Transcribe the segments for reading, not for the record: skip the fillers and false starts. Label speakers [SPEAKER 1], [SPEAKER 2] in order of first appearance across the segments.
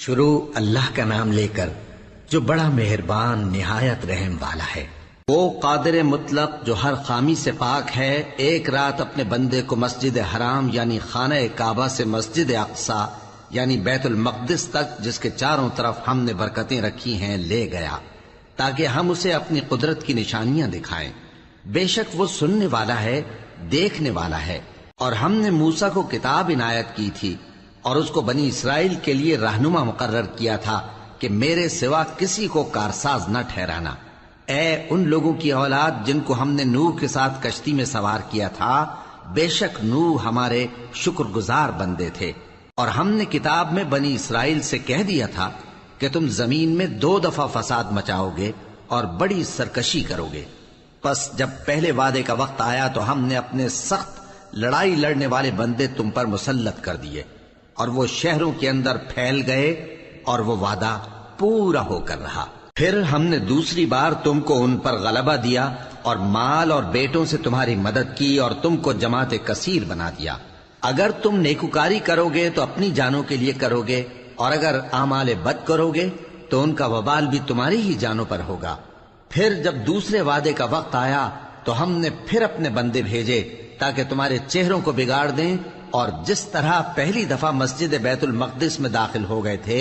[SPEAKER 1] شروع اللہ کا نام لے کر جو بڑا مہربان نہایت رحم والا ہے۔ وہ قادر مطلق جو ہر خامی سے پاک ہے، ایک رات اپنے بندے کو مسجد حرام یعنی خانہ کعبہ سے مسجد اقصی یعنی بیت المقدس تک، جس کے چاروں طرف ہم نے برکتیں رکھی ہیں، لے گیا تاکہ ہم اسے اپنی قدرت کی نشانیاں دکھائیں۔ بے شک وہ سننے والا ہے، دیکھنے والا ہے۔ اور ہم نے موسیٰ کو کتاب عنایت کی تھی اور اس کو بنی اسرائیل کے لیے رہنما مقرر کیا تھا کہ میرے سوا کسی کو کارساز نہ ٹھہرانا۔ اے ان لوگوں کی اولاد جن کو ہم نے نوح کے ساتھ کشتی میں سوار کیا تھا، بے شک نوح ہمارے شکر گزار بندے تھے۔ اور ہم نے کتاب میں بنی اسرائیل سے کہہ دیا تھا کہ تم زمین میں 2 دفعہ فساد مچاؤ گے اور بڑی سرکشی کرو گے۔ پس جب پہلے وعدے کا وقت آیا تو ہم نے اپنے سخت لڑائی لڑنے والے بندے تم پر مسلط کر دیے، اور وہ شہروں کے اندر پھیل گئے اور وہ وعدہ پورا ہو کر رہا۔ پھر ہم نے دوسری بار تم کو ان پر غلبہ دیا اور مال اور بیٹوں سے تمہاری مدد کی اور تم کو جماعت کثیر بنا دیا۔ اگر تم نیکوکاری کرو گے تو اپنی جانوں کے لیے کرو گے، اور اگر اعمال بد کرو گے تو ان کا وبال بھی تمہاری ہی جانوں پر ہوگا۔ پھر جب دوسرے وعدے کا وقت آیا تو ہم نے پھر اپنے بندے بھیجے تاکہ تمہارے چہروں کو بگاڑ دیں، اور جس طرح پہلی دفعہ مسجد بیت المقدس میں داخل ہو گئے تھے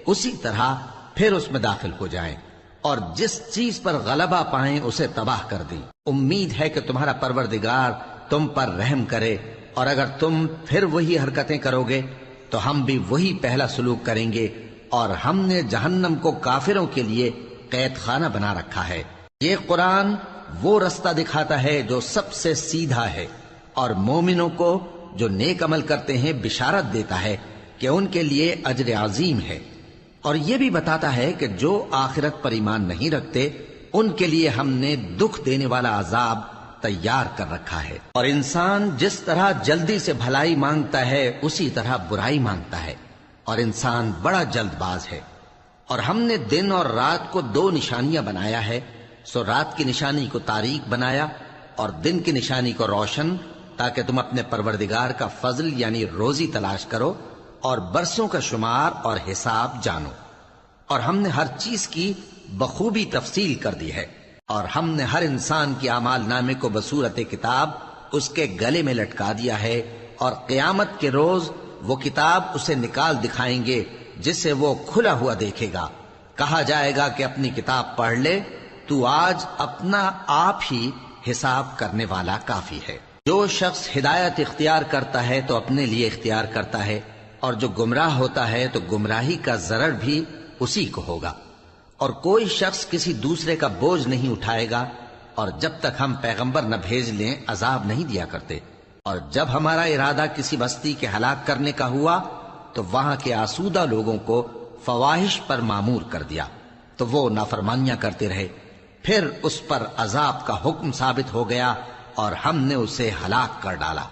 [SPEAKER 1] اسی طرح پھر اس میں داخل ہو جائیں، اور جس چیز پر غلبہ پائیں اسے تباہ کر دیں۔ امید ہے کہ تمہارا پروردگار تم پر رحم کرے، اور اگر تم پھر وہی حرکتیں کرو گے تو ہم بھی وہی پہلا سلوک کریں گے، اور ہم نے جہنم کو کافروں کے لیے قید خانہ بنا رکھا ہے۔ یہ قرآن وہ رستہ دکھاتا ہے جو سب سے سیدھا ہے، اور مومنوں کو جو نیک عمل کرتے ہیں بشارت دیتا ہے کہ ان کے لیے اجر عظیم ہے، اور یہ بھی بتاتا ہے کہ جو آخرت پر ایمان نہیں رکھتے ان کے لیے ہم نے دکھ دینے والا عذاب تیار کر رکھا ہے۔ اور انسان جس طرح جلدی سے بھلائی مانگتا ہے اسی طرح برائی مانگتا ہے، اور انسان بڑا جلد باز ہے۔ اور ہم نے دن اور رات کو 2 نشانیاں بنایا ہے، سو رات کی نشانی کو تاریک بنایا اور دن کی نشانی کو روشن، تاکہ تم اپنے پروردگار کا فضل یعنی روزی تلاش کرو اور برسوں کا شمار اور حساب جانو۔ اور ہم نے ہر چیز کی بخوبی تفصیل کر دی ہے، اور ہم نے ہر انسان کی اعمال نامے کو بصورت کتاب اس کے گلے میں لٹکا دیا ہے، اور قیامت کے روز وہ کتاب اسے نکال دکھائیں گے جسے وہ کھلا ہوا دیکھے گا۔ کہا جائے گا کہ اپنی کتاب پڑھ لے، تو آج اپنا آپ ہی حساب کرنے والا کافی ہے۔ جو شخص ہدایت اختیار کرتا ہے تو اپنے لیے اختیار کرتا ہے، اور جو گمراہ ہوتا ہے تو گمراہی کا ضرر بھی اسی کو ہوگا۔ اور کوئی شخص کسی دوسرے کا بوجھ نہیں اٹھائے گا، اور جب تک ہم پیغمبر نہ بھیج لیں عذاب نہیں دیا کرتے۔ اور جب ہمارا ارادہ کسی بستی کے ہلاک کرنے کا ہوا تو وہاں کے آسودہ لوگوں کو فواحش پر مامور کر دیا، تو وہ نافرمانیاں کرتے رہے۔ پھر اس پر عذاب کا حکم ثابت ہو گیا اور ہم نے اسے ہلاک کر ڈالا۔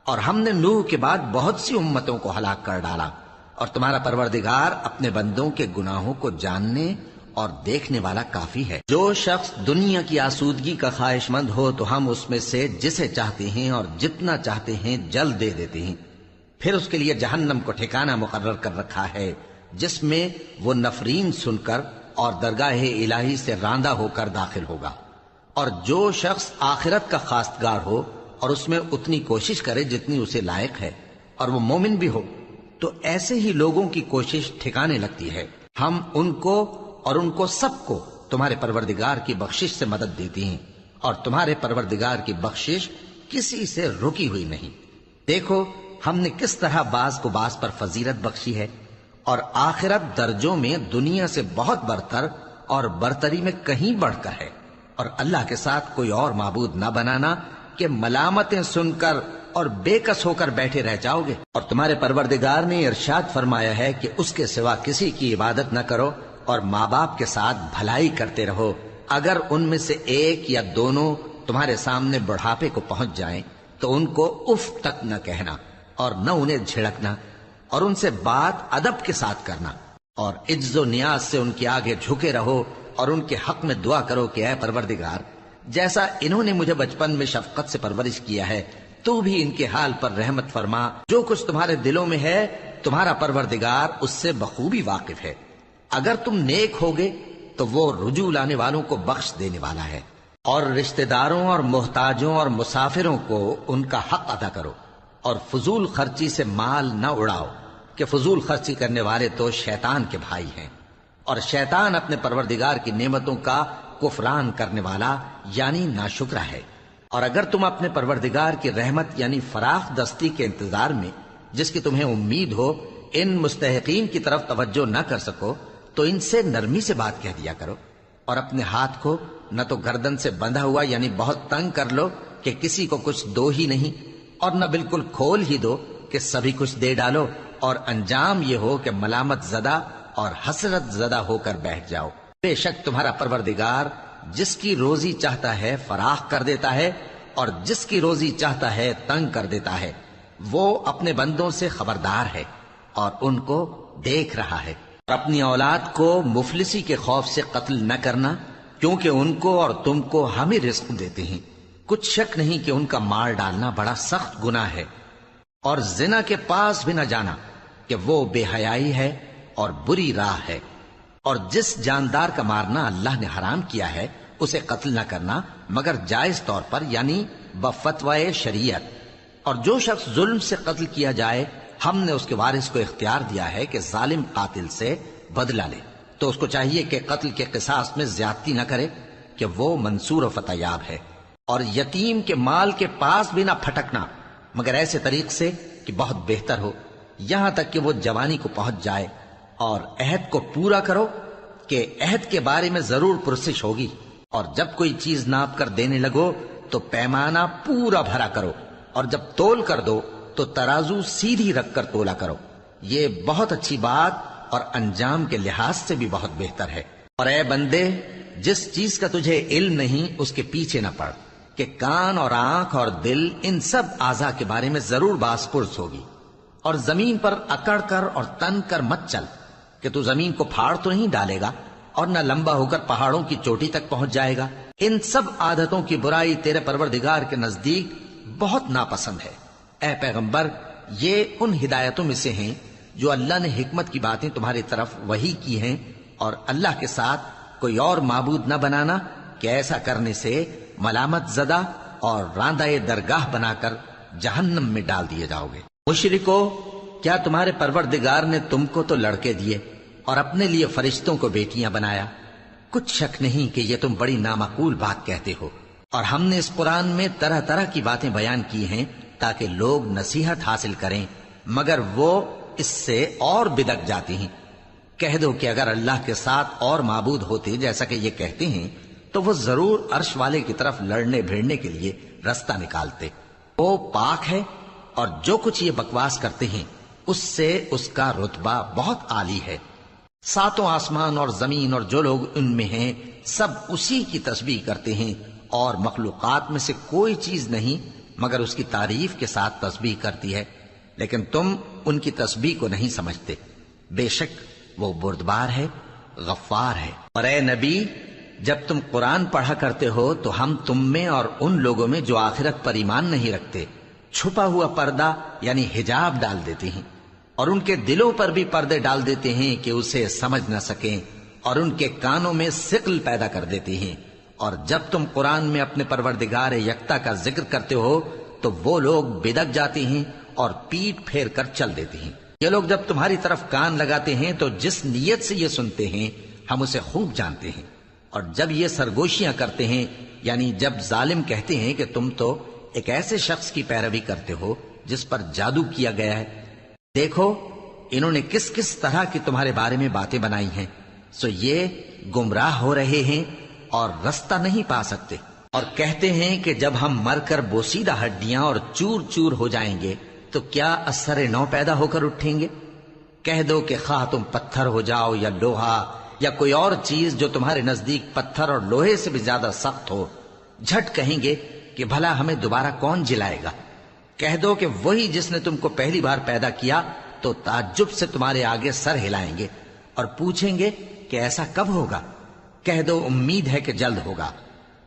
[SPEAKER 1] اور ہم نے نوح کے بعد بہت سی امتوں کو ہلاک کر ڈالا، اور تمہارا پروردگار اپنے بندوں کے گناہوں کو جاننے اور دیکھنے والا کافی ہے۔ جو شخص دنیا کی آسودگی کا خواہش مند ہو تو ہم اس میں سے جسے چاہتے ہیں اور جتنا چاہتے ہیں جلد دے دیتے ہیں۔ پھر اس کے لیے جہنم کو ٹھکانہ مقرر کر رکھا ہے، جس میں وہ نفرین سن کر اور درگاہ الہی سے راندہ ہو کر داخل ہوگا۔ اور جو شخص آخرت کا خواستگار ہو اور اس میں اتنی کوشش کرے جتنی اسے لائق ہے، اور وہ مومن بھی ہو، تو ایسے ہی لوگوں کی کوشش ٹھکانے لگتی ہے۔ ہم ان کو اور ان کو سب کو تمہارے پروردگار کی بخشش سے مدد دیتی ہیں، اور تمہارے پروردگار کی بخشش کسی سے رکی ہوئی نہیں۔ دیکھو ہم نے کس طرح بعض کو بعض پر فضیلت بخشی ہے، اور آخرت درجوں میں دنیا سے بہت برتر اور برتری میں کہیں بڑھ کر ہے۔ اور اللہ کے ساتھ کوئی اور معبود نہ بنانا کہ ملامتیں سن کر اور بے کس ہو کر بیٹھے رہ جاؤ گے۔ اور تمہارے پروردگار نے ارشاد فرمایا ہے کہ اس کے سوا کسی کی عبادت نہ کرو، اور ماں باپ کے ساتھ بھلائی کرتے رہو۔ اگر ان میں سے ایک یا دونوں تمہارے سامنے بڑھاپے کو پہنچ جائیں تو ان کو اف تک نہ کہنا، اور نہ انہیں جھڑکنا، اور ان سے بات ادب کے ساتھ کرنا، اور عجز و نیاز سے ان کے آگے جھکے رہو، اور ان کے حق میں دعا کرو کہ اے پروردگار، جیسا انہوں نے مجھے بچپن میں شفقت سے پرورش کیا ہے، تو بھی ان کے حال پر رحمت فرما۔ جو کچھ تمہارے دلوں میں ہے تمہارا پروردگار اس سے بخوبی واقف ہے. اگر تم نیک ہوگے تو وہ رجوع لانے والوں کو بخش دینے والا ہے. اور رشتہ داروں اور محتاجوں اور مسافروں کو ان کا حق ادا کرو، اور فضول خرچی سے مال نہ اڑاؤ، کہ فضول خرچی کرنے والے تو شیطان کے بھائی ہیں، اور شیطان اپنے پروردگار کی نعمتوں کا کفران کرنے والا یعنی ناشکرا ہے. اور اگر تم اپنے پروردگار کی رحمت یعنی فراخ دستی کے انتظار میں جس کی تمہیں امید ہو ان مستحقین کی طرف توجہ نہ کر سکو تو ان سے نرمی سے بات کہہ دیا کرو، اور اپنے ہاتھ کو نہ تو گردن سے بندھا ہوا یعنی بہت تنگ کر لو کہ کسی کو کچھ دو ہی نہیں، اور نہ بالکل کھول ہی دو کہ سبھی کچھ دے ڈالو، اور انجام یہ ہو کہ ملامت زدہ اور حسرت زدہ ہو کر بیٹھ جاؤ. بے شک تمہارا پروردگار جس کی روزی چاہتا ہے فراخ کر دیتا ہے، اور جس کی روزی چاہتا ہے تنگ کر دیتا ہے. وہ اپنے بندوں سے خبردار ہے اور ان کو دیکھ رہا ہے. اور اپنی اولاد کو مفلسی کے خوف سے قتل نہ کرنا، کیونکہ ان کو اور تم کو ہم ہی رزق دیتے ہیں. کچھ شک نہیں کہ ان کا مار ڈالنا بڑا سخت گناہ ہے. اور زنا کے پاس بھی نہ جانا کہ وہ بے حیائی ہے اور بری راہ ہے. اور جس جاندار کا مارنا اللہ نے حرام کیا ہے اسے قتل نہ کرنا مگر جائز طور پر یعنی بفتوائے شریعت. اور جو شخص ظلم سے قتل کیا جائے ہم نے اس کے وارث کو اختیار دیا ہے کہ ظالم قاتل سے بدلہ لے، تو اس کو چاہیے کہ قتل کے قصاص میں زیادتی نہ کرے کہ وہ منصور و فتح یاب ہے. اور یتیم کے مال کے پاس بھی نہ پھٹکنا مگر ایسے طریق سے کہ بہت بہتر ہو، یہاں تک کہ وہ جوانی کو پہنچ جائے. اور عہد کو پورا کرو کہ عہد کے بارے میں ضرور پرسش ہوگی. اور جب کوئی چیز ناپ کر دینے لگو تو پیمانہ پورا بھرا کرو، اور جب تول کر دو تو ترازو سیدھی رکھ کر تولا کرو. یہ بہت اچھی بات اور انجام کے لحاظ سے بھی بہت بہتر ہے. اور اے بندے، جس چیز کا تجھے علم نہیں اس کے پیچھے نہ پڑ، کہ کان اور آنکھ اور دل ان سب اعضاء کے بارے میں ضرور باز پرس ہوگی. اور زمین پر اکڑ کر اور تن کر مت چل کہ تو زمین کو پھاڑ تو نہیں ڈالے گا اور نہ لمبا ہو کر پہاڑوں کی چوٹی تک پہنچ جائے گا. ان سب عادتوں کی برائی تیرے پروردگار کے نزدیک بہت ناپسند ہے. اے پیغمبر، یہ ان ہدایتوں میں سے ہیں جو اللہ نے حکمت کی باتیں تمہاری طرف وحی کی ہیں. اور اللہ کے ساتھ کوئی اور معبود نہ بنانا کہ ایسا کرنے سے ملامت زدہ اور راندہ درگاہ بنا کر جہنم میں ڈال دیے جاؤ گے. مشرکو، کیا تمہارے پروردگار نے تم کو تو لڑکے دیے اور اپنے لیے فرشتوں کو بیٹیاں بنایا؟ کچھ شک نہیں کہ یہ تم بڑی نامعقول بات کہتے ہو. اور ہم نے اس قرآن میں طرح طرح کی باتیں بیان کی ہیں تاکہ لوگ نصیحت حاصل کریں، مگر وہ اس سے اور بدک جاتے ہیں. کہہ دو کہ اگر اللہ کے ساتھ اور معبود ہوتے جیسا کہ یہ کہتے ہیں تو وہ ضرور عرش والے کی طرف لڑنے بھیڑنے کے لیے رستہ نکالتے. وہ پاک ہے اور جو کچھ یہ بکواس کرتے ہیں اس سے اس کا رتبہ بہت عالی ہے. ساتوں آسمان اور زمین اور جو لوگ ان میں ہیں سب اسی کی تسبیح کرتے ہیں، اور مخلوقات میں سے کوئی چیز نہیں مگر اس کی تعریف کے ساتھ تسبیح کرتی ہے، لیکن تم ان کی تسبیح کو نہیں سمجھتے. بے شک وہ بردبار ہے، غفار ہے. اور اے نبی، جب تم قرآن پڑھا کرتے ہو تو ہم تم میں اور ان لوگوں میں جو آخرت پر ایمان نہیں رکھتے چھپا ہوا پردہ یعنی حجاب ڈال دیتے ہیں، اور ان کے دلوں پر بھی پردے ڈال دیتے ہیں کہ اسے سمجھ نہ سکیں، اور ان کے کانوں میں ثقل پیدا کر دیتے ہیں. اور جب تم قرآن میں اپنے پروردگار یکتا کا ذکر کرتے ہو تو وہ لوگ بدک جاتے ہیں اور پیٹ پھیر کر چل دیتے ہیں. یہ لوگ جب تمہاری طرف کان لگاتے ہیں تو جس نیت سے یہ سنتے ہیں ہم اسے خوب جانتے ہیں. اور جب یہ سرگوشیاں کرتے ہیں یعنی جب ظالم کہتے ہیں کہ تم تو ایک ایسے شخص کی پیروی کرتے ہو جس پر جادو کیا گیا ہے، دیکھو انہوں نے کس کس طرح کی تمہارے بارے میں باتیں بنائی ہیں، سو یہ گمراہ ہو رہے ہیں اور رستہ نہیں پا سکتے. اور کہتے ہیں کہ جب ہم مر کر بوسیدہ ہڈیاں اور چور چور ہو جائیں گے تو کیا اثر نو پیدا ہو کر اٹھیں گے؟ کہہ دو کہ خواہ تم پتھر ہو جاؤ یا لوہا یا کوئی اور چیز جو تمہارے نزدیک پتھر اور لوہے سے بھی زیادہ سخت ہو، جھٹ کہیں گے کہ بھلا ہمیں دوبارہ کون جلائے گا. کہہ دو کہ وہی جس نے تم کو پہلی بار پیدا کیا تو تعجب سے تمہارے آگے سر ہلائیں گے اور پوچھیں گے کہ ایسا کب ہوگا. کہہ دو امید ہے کہ جلد ہوگا.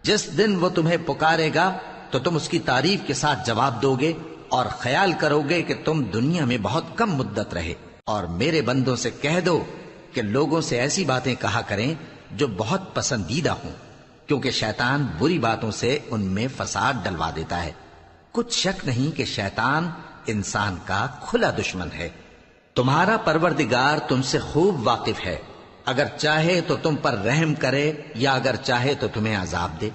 [SPEAKER 1] جس دن وہ تمہیں پکارے گا تو تم اس کی تعریف کے ساتھ جواب دو گے اور خیال کرو گے کہ تم دنیا میں بہت کم مدت رہے. اور میرے بندوں سے کہہ دو کہ لوگوں سے ایسی باتیں کہا کریں جو بہت پسندیدہ ہوں، کیونکہ شیطان بری باتوں سے ان میں فساد ڈلوا دیتا ہے. کچھ شک نہیں کہ شیطان انسان کا کھلا دشمن ہے. تمہارا پروردگار تم سے خوب واقف ہے، اگر چاہے تو تم پر رحم کرے یا اگر چاہے تو تمہیں عذاب دے.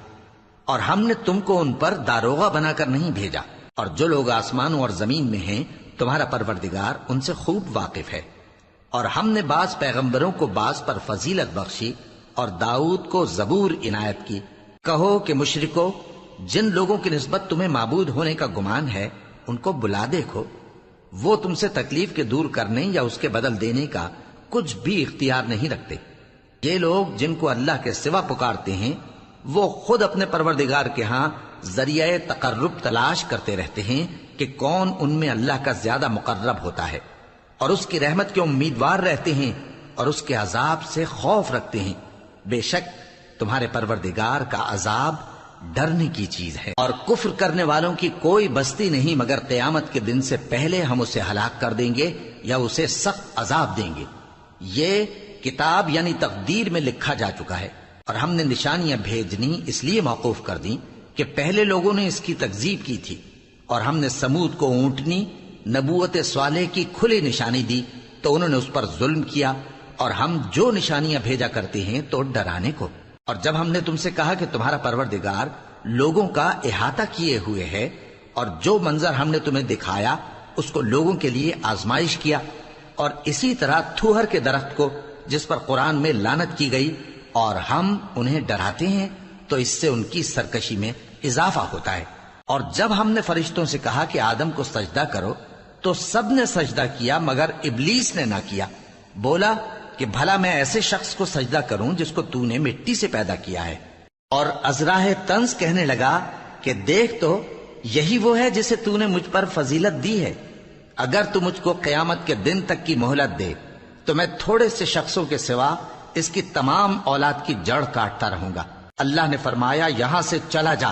[SPEAKER 1] اور ہم نے تم کو ان پر داروغہ بنا کر نہیں بھیجا، اور جو لوگ آسمانوں اور زمین میں ہیں تمہارا پروردگار ان سے خوب واقف ہے. اور ہم نے بعض پیغمبروں کو بعض پر فضیلت بخشی اور داؤد کو زبور عنایت کی. کہو کہ مشرکو، جن لوگوں کی نسبت تمہیں معبود ہونے کا گمان ہے ان کو بلا دیکھو، وہ تم سے تکلیف کے دور کرنے یا اس کے بدل دینے کا کچھ بھی اختیار نہیں رکھتے. یہ لوگ جن کو اللہ کے سوا پکارتے ہیں وہ خود اپنے پروردگار کے ہاں ذریعہ تقرب تلاش کرتے رہتے ہیں کہ کون ان میں اللہ کا زیادہ مقرب ہوتا ہے، اور اس کی رحمت کے امیدوار رہتے ہیں اور اس کے عذاب سے خوف رکھتے ہیں. بے شک تمہارے پروردگار کا عذاب ڈرنے کی چیز ہے. اور کفر کرنے والوں کی کوئی بستی نہیں مگر قیامت کے دن سے پہلے ہم اسے ہلاک کر دیں گے یا اسے سخت عذاب دیں گے. یہ کتاب یعنی تقدیر میں لکھا جا چکا ہے، اور ہم نے نشانیاں بھیجنی اس لیے موقوف کر دیں کہ پہلے لوگوں نے اس کی تکذیب کی تھی. اور ہم نے سمود کو اونٹنی نبوت صالح کی کھلی نشانی دی تو انہوں نے اس پر ظلم کیا. اور ہم جو نشانیاں بھیجا کرتے ہیں تو ڈرانے کو. اور جب ہم نے تم سے کہا کہ تمہارا پروردگار لوگوں کا احاطہ کیے ہوئے ہے، اور جو منظر ہم نے تمہیں دکھایا اس کو لوگوں کے لیے آزمائش کیا، اور اسی طرح تھوہر کے درخت کو جس پر قرآن میں لعنت کی گئی، اور ہم انہیں ڈراتے ہیں تو اس سے ان کی سرکشی میں اضافہ ہوتا ہے. اور جب ہم نے فرشتوں سے کہا کہ آدم کو سجدہ کرو تو سب نے سجدہ کیا مگر ابلیس نے نہ کیا. بولا کہ بھلا میں ایسے شخص کو سجدہ کروں جس کو تو نے مٹی سے پیدا کیا ہے. اور ازراہ طنز کہنے لگا کہ دیکھ تو یہی وہ ہے جسے تو نے مجھ پر فضیلت دی ہے. اگر تو مجھ کو قیامت کے دن تک کی مہلت دے تو میں تھوڑے سے شخصوں کے سوا اس کی تمام اولاد کی جڑ کاٹتا رہوں گا. اللہ نے فرمایا یہاں سے چلا جا،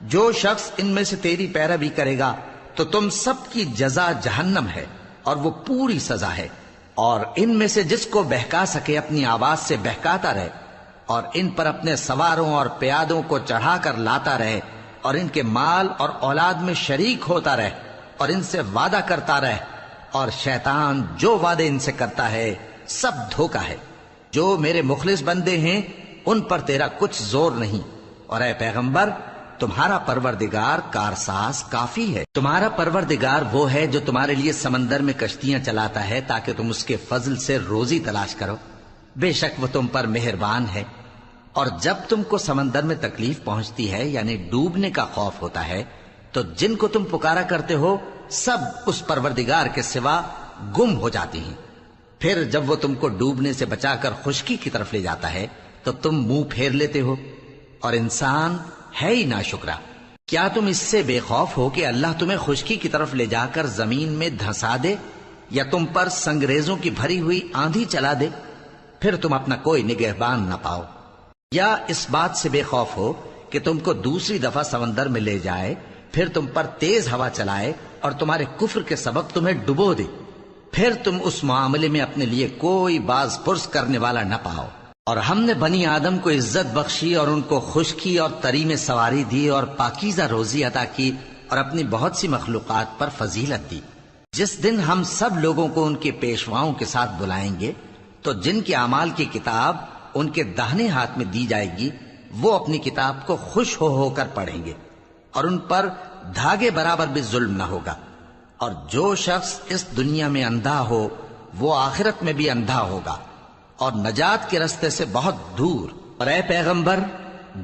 [SPEAKER 1] جو شخص ان میں سے تیری پیروی کرے گا تو تم سب کی جزا جہنم ہے اور وہ پوری سزا ہے. اور ان میں سے جس کو بہکا سکے اپنی آواز سے بہکاتا رہے، اور ان پر اپنے سواروں اور پیادوں کو چڑھا کر لاتا رہے، اور ان کے مال اور اولاد میں شریک ہوتا رہے، اور ان سے وعدہ کرتا رہے. اور شیطان جو وعدے ان سے کرتا ہے سب دھوکا ہے. جو میرے مخلص بندے ہیں ان پر تیرا کچھ زور نہیں. اور اے پیغمبر تمہارا پروردگار کارساز کافی ہے. تمہارا پروردگار وہ ہے جو تمہارے لیے سمندر میں کشتیاں چلاتا ہے تاکہ تم اس کے فضل سے روزی تلاش کرو. بے شک وہ تم پر مہربان ہے. اور جب تم کو سمندر میں تکلیف پہنچتی ہے یعنی ڈوبنے کا خوف ہوتا ہے تو جن کو تم پکارا کرتے ہو سب اس پروردگار کے سوا گم ہو جاتی ہیں. پھر جب وہ تم کو ڈوبنے سے بچا کر خشکی کی طرف لے جاتا ہے تو تم منہ پھیر لیتے ہو. اور انسان ہے ہی ناشکرا. کیا تم اس سے بے خوف ہو کہ اللہ تمہیں خشکی کی طرف لے جا کر زمین میں دھسا دے یا تم پر سنگریزوں کی بھری ہوئی آندھی چلا دے، پھر تم اپنا کوئی نگہبان نہ پاؤ؟ یا اس بات سے بے خوف ہو کہ تم کو دوسری دفعہ سمندر میں لے جائے، پھر تم پر تیز ہوا چلائے اور تمہارے کفر کے سبب تمہیں ڈبو دے، پھر تم اس معاملے میں اپنے لیے کوئی باز پرس کرنے والا نہ پاؤ؟ اور ہم نے بنی آدم کو عزت بخشی اور ان کو خشکی اور تری میں سواری دی اور پاکیزہ روزی عطا کی اور اپنی بہت سی مخلوقات پر فضیلت دی. جس دن ہم سب لوگوں کو ان کے پیشواؤں کے ساتھ بلائیں گے تو جن کے اعمال کی کتاب ان کے داہنے ہاتھ میں دی جائے گی وہ اپنی کتاب کو خوش ہو کر پڑھیں گے، اور ان پر دھاگے برابر بھی ظلم نہ ہوگا. اور جو شخص اس دنیا میں اندھا ہو وہ آخرت میں بھی اندھا ہوگا اور نجات کے رستے سے بہت دور. اور اے پیغمبر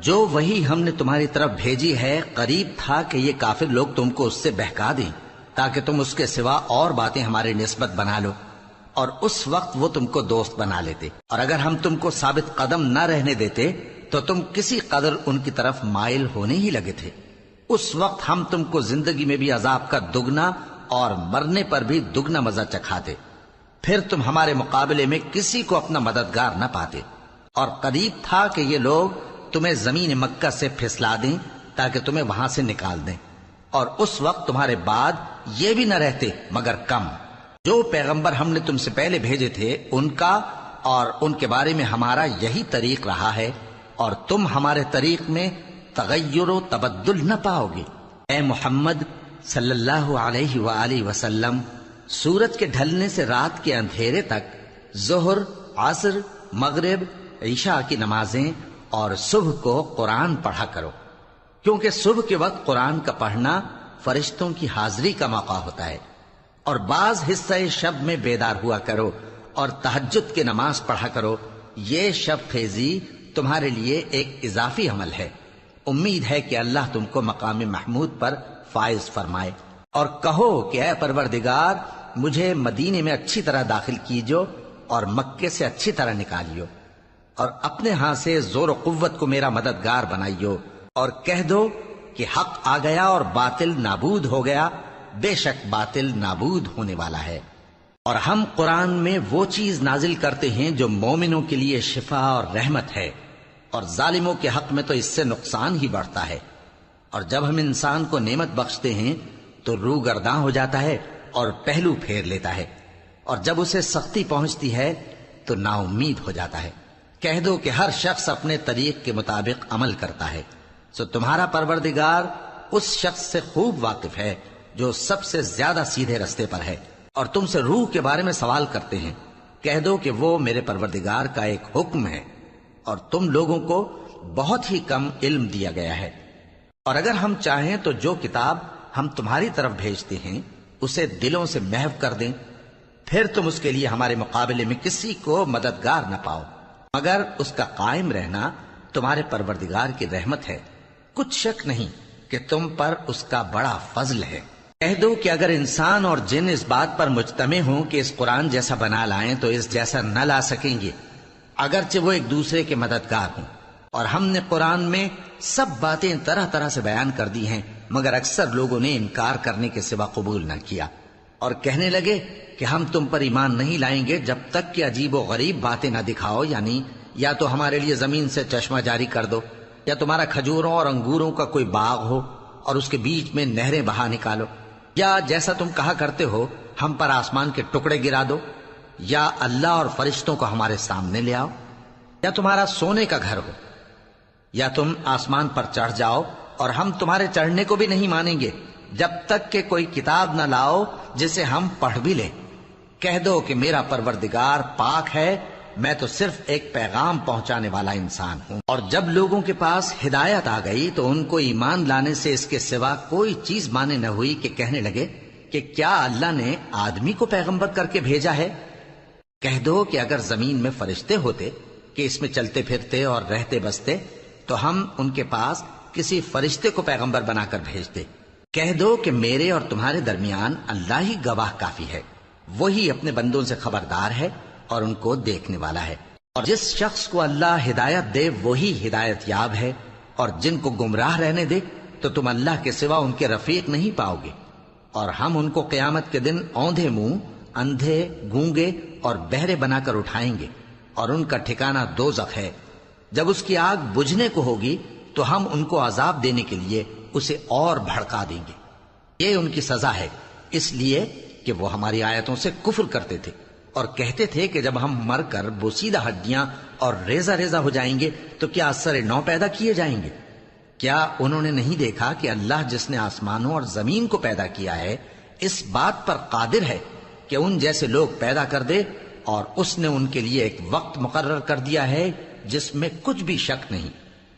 [SPEAKER 1] جو وہی ہم نے تمہاری طرف بھیجی ہے قریب تھا کہ یہ کافر لوگ تم کو اس سے بہکا دیں تاکہ تم اس کے سوا اور باتیں ہماری نسبت بنا لو، اور اس وقت وہ تم کو دوست بنا لیتے. اور اگر ہم تم کو ثابت قدم نہ رہنے دیتے تو تم کسی قدر ان کی طرف مائل ہونے ہی لگے تھے. اس وقت ہم تم کو زندگی میں بھی عذاب کا دگنا اور مرنے پر بھی دگنا مزہ چکھاتے، پھر تم ہمارے مقابلے میں کسی کو اپنا مددگار نہ پاتے. اور قریب تھا کہ یہ لوگ تمہیں زمین مکہ سے پھسلا دیں تاکہ تمہیں وہاں سے نکال دیں، اور اس وقت تمہارے بعد یہ بھی نہ رہتے مگر کم۔ جو پیغمبر ہم نے تم سے پہلے بھیجے تھے ان کا اور ان کے بارے میں ہمارا یہی طریق رہا ہے، اور تم ہمارے طریق میں تغیر و تبدل نہ پاؤ گے۔ اے محمد صلی اللہ علیہ وآلہ وسلم، سورج کے ڈھلنے سے رات کے اندھیرے تک ظہر، عصر، مغرب، عشاء کی نمازیں اور صبح کو قرآن پڑھا کرو، کیونکہ صبح کے وقت قرآن کا پڑھنا فرشتوں کی حاضری کا موقع ہوتا ہے۔ اور بعض حصہ شب میں بیدار ہوا کرو اور تہجد کی نماز پڑھا کرو، یہ شب خیزی تمہارے لیے ایک اضافی عمل ہے۔ امید ہے کہ اللہ تم کو مقام محمود پر فائز فرمائے۔ اور کہو کہ اے پروردگار، مجھے مدینے میں اچھی طرح داخل کیجو اور مکے سے اچھی طرح نکالیو، اور اپنے ہاں سے زور و قوت کو میرا مددگار بنائیو، اور کہہ دو کہ حق آ گیا اور باطل نابود ہو گیا، بے شک باطل نابود ہونے والا ہے۔ اور ہم قرآن میں وہ چیز نازل کرتے ہیں جو مومنوں کے لیے شفا اور رحمت ہے، اور ظالموں کے حق میں تو اس سے نقصان ہی بڑھتا ہے۔ اور جب ہم انسان کو نعمت بخشتے ہیں تو روح گرداں ہو جاتا ہے اور پہلو پھیر لیتا ہے، اور جب اسے سختی پہنچتی ہے تو نا امید ہو جاتا ہے۔ کہہ دو کہ ہر شخص اپنے طریق کے مطابق عمل کرتا ہے، سو تمہارا پروردگار اس شخص سے خوب واقف ہے جو سب سے زیادہ سیدھے رستے پر ہے۔ اور تم سے روح کے بارے میں سوال کرتے ہیں، کہہ دو کہ وہ میرے پروردگار کا ایک حکم ہے، اور تم لوگوں کو بہت ہی کم علم دیا گیا ہے۔ اور اگر ہم چاہیں تو جو کتاب ہم تمہاری طرف بھیجتے ہیں اسے دلوں سے محو کر دیں، پھر تم اس کے لیے ہمارے مقابلے میں کسی کو مددگار نہ پاؤ، مگر اس کا قائم رہنا تمہارے پروردگار کی رحمت ہے، کچھ شک نہیں کہ تم پر اس کا بڑا فضل ہے۔ کہہ دو کہ اگر انسان اور جن اس بات پر مجتمع ہوں کہ اس قرآن جیسا بنا لائیں تو اس جیسا نہ لا سکیں گے، اگرچہ وہ ایک دوسرے کے مددگار ہوں۔ اور ہم نے قرآن میں سب باتیں طرح طرح سے بیان کر دی ہیں، مگر اکثر لوگوں نے انکار کرنے کے سوا قبول نہ کیا، اور کہنے لگے کہ ہم تم پر ایمان نہیں لائیں گے جب تک کہ عجیب و غریب باتیں نہ دکھاؤ، یعنی یا تو ہمارے لیے زمین سے چشمہ جاری کر دو، یا تمہارا کھجوروں اور انگوروں کا کوئی باغ ہو اور اس کے بیچ میں نہریں بہا نکالو، یا جیسا تم کہا کرتے ہو ہم پر آسمان کے ٹکڑے گرا دو، یا اللہ اور فرشتوں کو ہمارے سامنے لے آؤ، یا تمہارا سونے کا گھر ہو، یا تم آسمان پر چڑھ جاؤ اور ہم تمہارے چڑھنے کو بھی نہیں مانیں گے جب تک کہ کوئی کتاب نہ لاؤ جسے ہم پڑھ بھی لیں۔ کہہ دو کہ میرا پروردگار پاک ہے، میں تو صرف ایک پیغام پہنچانے والا انسان ہوں۔ اور جب لوگوں کے پاس ہدایت آ گئی تو ان کو ایمان لانے سے اس کے سوا کوئی چیز مانے نہ ہوئی کہ کہنے لگے کہ کیا اللہ نے آدمی کو پیغمبر کر کے بھیجا ہے؟ کہہ دو کہ اگر زمین میں فرشتے ہوتے کہ اس میں چلتے پھرتے اور رہتے بستے تو ہم ان کے پاس کسی فرشتے کو پیغمبر بنا کر بھیجتے۔ کہہ دو کہ میرے اور تمہارے درمیان اللہ ہی گواہ کافی ہے، وہی اپنے بندوں سے خبردار ہے اور ان کو دیکھنے والا ہے۔ اور جس شخص کو اللہ ہدایت دے وہی ہدایت یاب ہے، اور جن کو گمراہ رہنے دے تو تم اللہ کے سوا ان کے رفیق نہیں پاؤ گے۔ اور ہم ان کو قیامت کے دن اوندھے منہ، اندھے، گونگے اور بہرے بنا کر اٹھائیں گے، اور ان کا ٹھکانہ دوزخ ہے۔ جب اس کی آگ بجھنے کو ہوگی تو ہم ان کو عذاب دینے کے لیے اسے اور بھڑکا دیں گے۔ یہ ان کی سزا ہے، اس لیے کہ وہ ہماری آیتوں سے کفر کرتے تھے اور کہتے تھے کہ جب ہم مر کر بوسیدہ ہڈیاں اور ریزہ ریزہ ہو جائیں گے تو کیا اثر نو پیدا کیے جائیں گے؟ کیا انہوں نے نہیں دیکھا کہ اللہ جس نے آسمانوں اور زمین کو پیدا کیا ہے اس بات پر قادر ہے کہ ان جیسے لوگ پیدا کر دے، اور اس نے ان کے لیے ایک وقت مقرر کر دیا ہے جس میں کچھ بھی شک نہیں،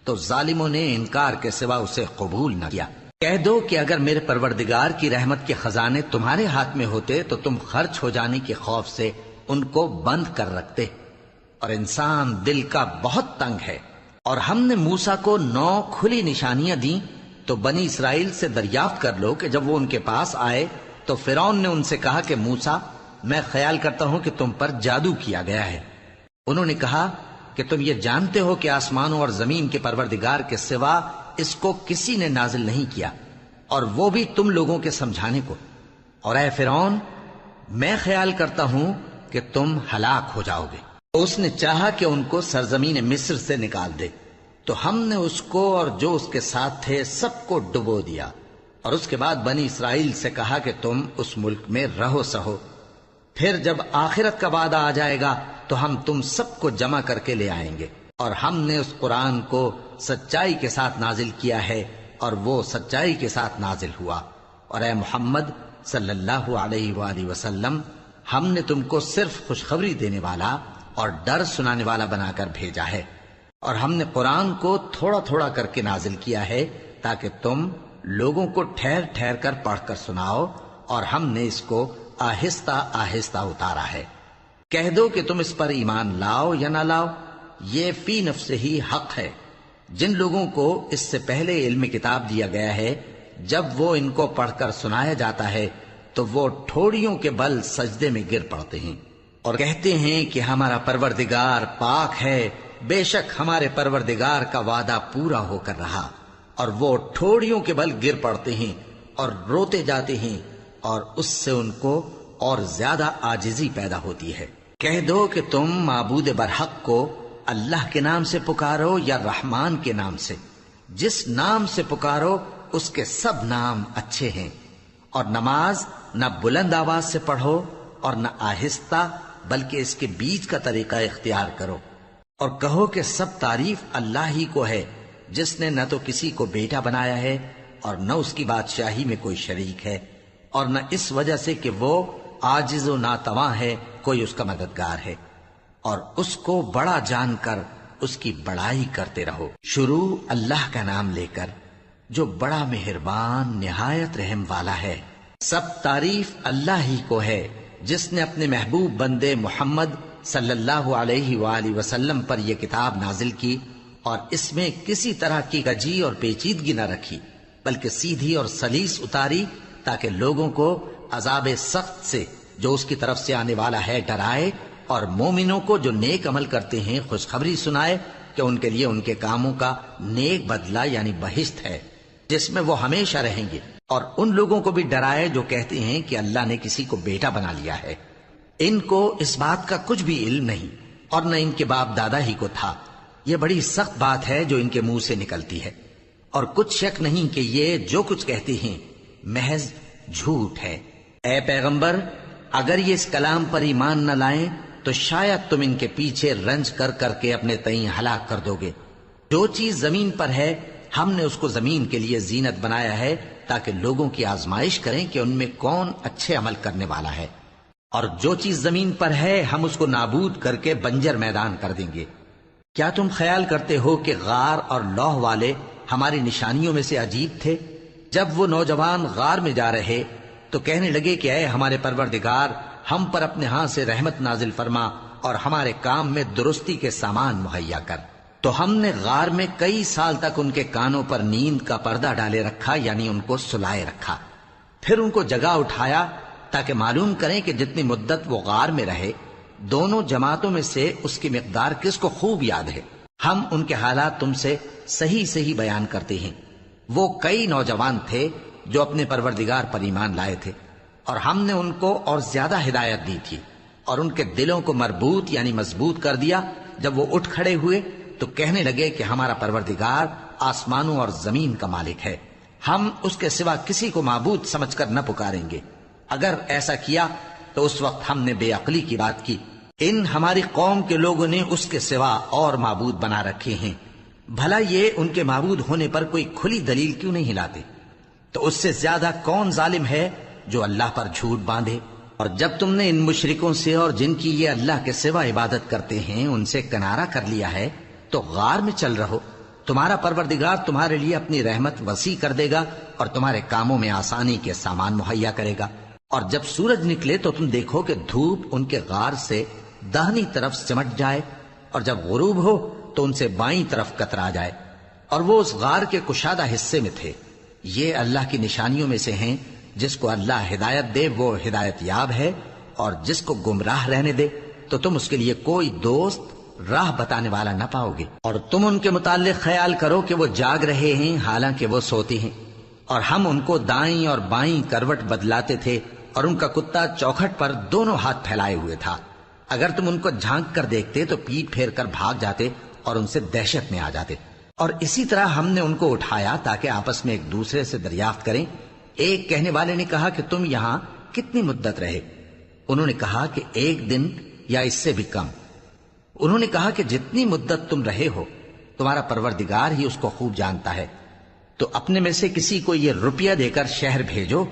[SPEAKER 1] تو ظالموں نے انکار کے سوا اسے قبول نہ کیا۔ کہہ دو کہ اگر میرے پروردگار کی رحمت کے خزانے تمہارے ہاتھ میں ہوتے تو تم خرچ ہو جانے کے خوف سے ان کو بند کر رکھتے، اور انسان دل کا بہت تنگ ہے۔ اور ہم نے موسیٰ کو 9 کھلی نشانیاں دیں تو بنی اسرائیل سے دریافت کر لو کہ جب وہ ان کے پاس آئے تو فرعون نے ان سے کہا کہ موسیٰ، میں خیال کرتا ہوں کہ تم پر جادو کیا گیا ہے۔ انہوں نے کہا کہ تم یہ جانتے ہو کہ آسمانوں اور زمین کے پروردگار کے سوا اس کو کسی نے نازل نہیں کیا، اور وہ بھی تم لوگوں کے سمجھانے کو۔ اور اے فرعون، میں خیال کرتا ہوں کہ تم ہلاک ہو جاؤ گے۔ اس نے چاہا کہ ان کو سرزمین مصر سے نکال دے، تو ہم نے اس کو اور جو اس کے ساتھ تھے سب کو ڈبو دیا، اور اس کے بعد بنی اسرائیل سے کہا کہ تم اس ملک میں رہو سہو، پھر جب آخرت کا وعدہ آ جائے گا تو ہم تم سب کو جمع کر کے لے آئیں گے۔ اور ہم نے اس قرآن کو سچائی کے ساتھ نازل کیا ہے اور وہ سچائی کے ساتھ نازل ہوا۔ اور اے محمد صلی اللہ علیہ وآلہ وسلم، ہم نے تم کو صرف خوشخبری دینے والا اور ڈر سنانے والا بنا کر بھیجا ہے، اور ہم نے قرآن کو تھوڑا تھوڑا کر کے نازل کیا ہے تاکہ تم لوگوں کو ٹھہر ٹھہر کر پڑھ کر سناؤ، اور ہم نے اس کو آہستہ آہستہ اتارا ہے۔ کہہ دو کہ تم اس پر ایمان لاؤ یا نہ لاؤ، یہ فی نفس ہی حق ہے۔ جن لوگوں کو اس سے پہلے علم کتاب دیا گیا ہے، جب وہ ان کو پڑھ کر سنایا جاتا ہے تو وہ ٹھوڑیوں کے بل سجدے میں گر پڑتے ہیں اور کہتے ہیں کہ ہمارا پروردگار پاک ہے، بے شک ہمارے پروردگار کا وعدہ پورا ہو کر رہا، اور وہ ٹھوڑیوں کے بل گر پڑتے ہیں اور روتے جاتے ہیں، اور اس سے ان کو اور زیادہ عاجزی پیدا ہوتی ہے۔ کہہ دو کہ تم معبود برحق کو اللہ کے نام سے پکارو یا رحمان کے نام سے، جس نام سے پکارو اس کے سب نام اچھے ہیں، اور نماز نہ بلند آواز سے پڑھو اور نہ آہستہ، بلکہ اس کے بیچ کا طریقہ اختیار کرو، اور کہو کہ سب تعریف اللہ ہی کو ہے، جس نے نہ تو کسی کو بیٹا بنایا ہے اور نہ اس کی بادشاہی میں کوئی شریک ہے، اور نہ اس وجہ سے کہ وہ عاجز و ناتواں ہے کوئی اس کا مددگار ہے، اور اس کو بڑا جان کر اس کی بڑائی کرتے رہو۔ شروع اللہ کا نام لے کر جو بڑا مہربان نہایت رحم والا ہے۔ سب تعریف اللہ ہی کو ہے جس نے اپنے محبوب بندے محمد صلی اللہ علیہ وآلہ وسلم پر یہ کتاب نازل کی، اور اس میں کسی طرح کی کجی اور پیچیدگی نہ رکھی، بلکہ سیدھی اور سلیس اتاری تاکہ لوگوں کو عذاب سخت سے جو اس کی طرف سے آنے والا ہے ڈرائے، اور مومنوں کو جو نیک عمل کرتے ہیں خوشخبری سنائے کہ ان کے لیے ان کے کاموں کا نیک بدلہ یعنی بہشت ہے جس میں وہ ہمیشہ رہیں گے، اور ان لوگوں کو بھی ڈرائے جو کہتے ہیں کہ اللہ نے کسی کو بیٹا بنا لیا ہے۔ ان کو اس بات کا کچھ بھی علم نہیں، اور نہ ان کے باپ دادا ہی کو تھا۔ یہ بڑی سخت بات ہے جو ان کے منہ سے نکلتی ہے، اور کچھ شک نہیں کہ یہ جو کچھ کہتے ہیں محض جھوٹ ہے۔ اے پیغمبر، اگر یہ اس کلام پر ایمان نہ لائیں تو شاید تم ان کے پیچھے رنج کر کر کے اپنے تئیں ہلاک کر دو گے۔ جو چیز زمین پر ہے ہم نے اس کو زمین کے لیے زینت بنایا ہے تاکہ لوگوں کی آزمائش کریں کہ ان میں کون اچھے عمل کرنے والا ہے، اور جو چیز زمین پر ہے ہم اس کو نابود کر کے بنجر میدان کر دیں گے۔ کیا تم خیال کرتے ہو کہ غار اور لوح والے ہماری نشانیوں میں سے عجیب تھے؟ جب وہ نوجوان غار میں جا رہے تو کہنے لگے کہ اے ہمارے پروردگار، ہم پر اپنے ہاں سے رحمت نازل فرما اور ہمارے کام میں درستی کے سامان مہیا کر۔ تو ہم نے غار میں کئی سال تک ان کے کانوں پر نیند کا پردہ ڈالے رکھا، یعنی ان کو سلائے رکھا، پھر ان کو جگا اٹھایا تاکہ معلوم کریں کہ جتنی مدت وہ غار میں رہے دونوں جماعتوں میں سے اس کی مقدار کس کو خوب یاد ہے۔ ہم ان کے حالات تم سے صحیح صحیح بیان کرتے ہیں۔ وہ کئی نوجوان تھے جو اپنے پروردگار پر ایمان لائے تھے، اور ہم نے ان کو اور زیادہ ہدایت دی تھی، اور ان کے دلوں کو مربوط یعنی مضبوط کر دیا۔ جب وہ اٹھ کھڑے ہوئے تو کہنے لگے کہ ہمارا پروردگار آسمانوں اور زمین کا مالک ہے، ہم اس کے سوا کسی کو معبود سمجھ کر نہ پکاریں گے۔ اگر ایسا کیا تو اس وقت ہم نے بے عقلی کی بات کی۔ ان ہماری قوم کے لوگوں نے اس کے سوا اور معبود بنا رکھے ہیں، بھلا یہ ان کے معبود ہونے پر کوئی کھلی دلیل کیوں نہیں لاتے؟ تو اس سے زیادہ کون ظالم ہے جو اللہ پر جھوٹ باندھے؟ اور جب تم نے ان مشرکوں سے اور جن کی یہ اللہ کے سوا عبادت کرتے ہیں ان سے کنارہ کر لیا ہے تو غار میں چل رہو، تمہارا پروردگار تمہارے لیے اپنی رحمت وسیع کر دے گا اور تمہارے کاموں میں آسانی کے سامان مہیا کرے گا۔ اور جب سورج نکلے تو تم دیکھو کہ دھوپ ان کے غار سے داہنی طرف سمٹ جائے، اور جب غروب ہو تو ان سے بائیں طرف کترا جائے، اور وہ اس غار کے کشادہ حصے میں تھے۔ یہ اللہ کی نشانیوں میں سے ہیں، جس کو اللہ ہدایت دے وہ ہدایت یاب ہے، اور جس کو گمراہ رہنے دے تو تم اس کے لیے کوئی دوست راہ بتانے والا نہ پاؤ گے۔ اور تم ان کے متعلق خیال کرو کہ وہ جاگ رہے ہیں حالانکہ وہ سوتے ہیں، اور ہم ان کو دائیں اور بائیں کروٹ بدلاتے تھے، اور ان کا کتا چوکھٹ پر دونوں ہاتھ پھیلائے ہوئے تھا۔ اگر تم ان کو جھانک کر دیکھتے تو پیٹ پھیر کر بھاگ جاتے اور ان سے دہشت میں آ جاتے۔ اور اسی طرح ہم نے ان کو اٹھایا تاکہ آپس میں ایک دوسرے سے دریافت کریں ایک کہنے والے نے کہا کہ تم یہاں کتنی مدت رہے؟ انہوں نے کہا کہ 1 دن یا اس سے بھی کم۔ انہوں نے کہا کہ جتنی مدت تم رہے ہو تمہارا پروردگار ہی اس کو خوب جانتا ہے، تو اپنے میں سے کسی کو یہ روپیہ دے کر شہر بھیجو،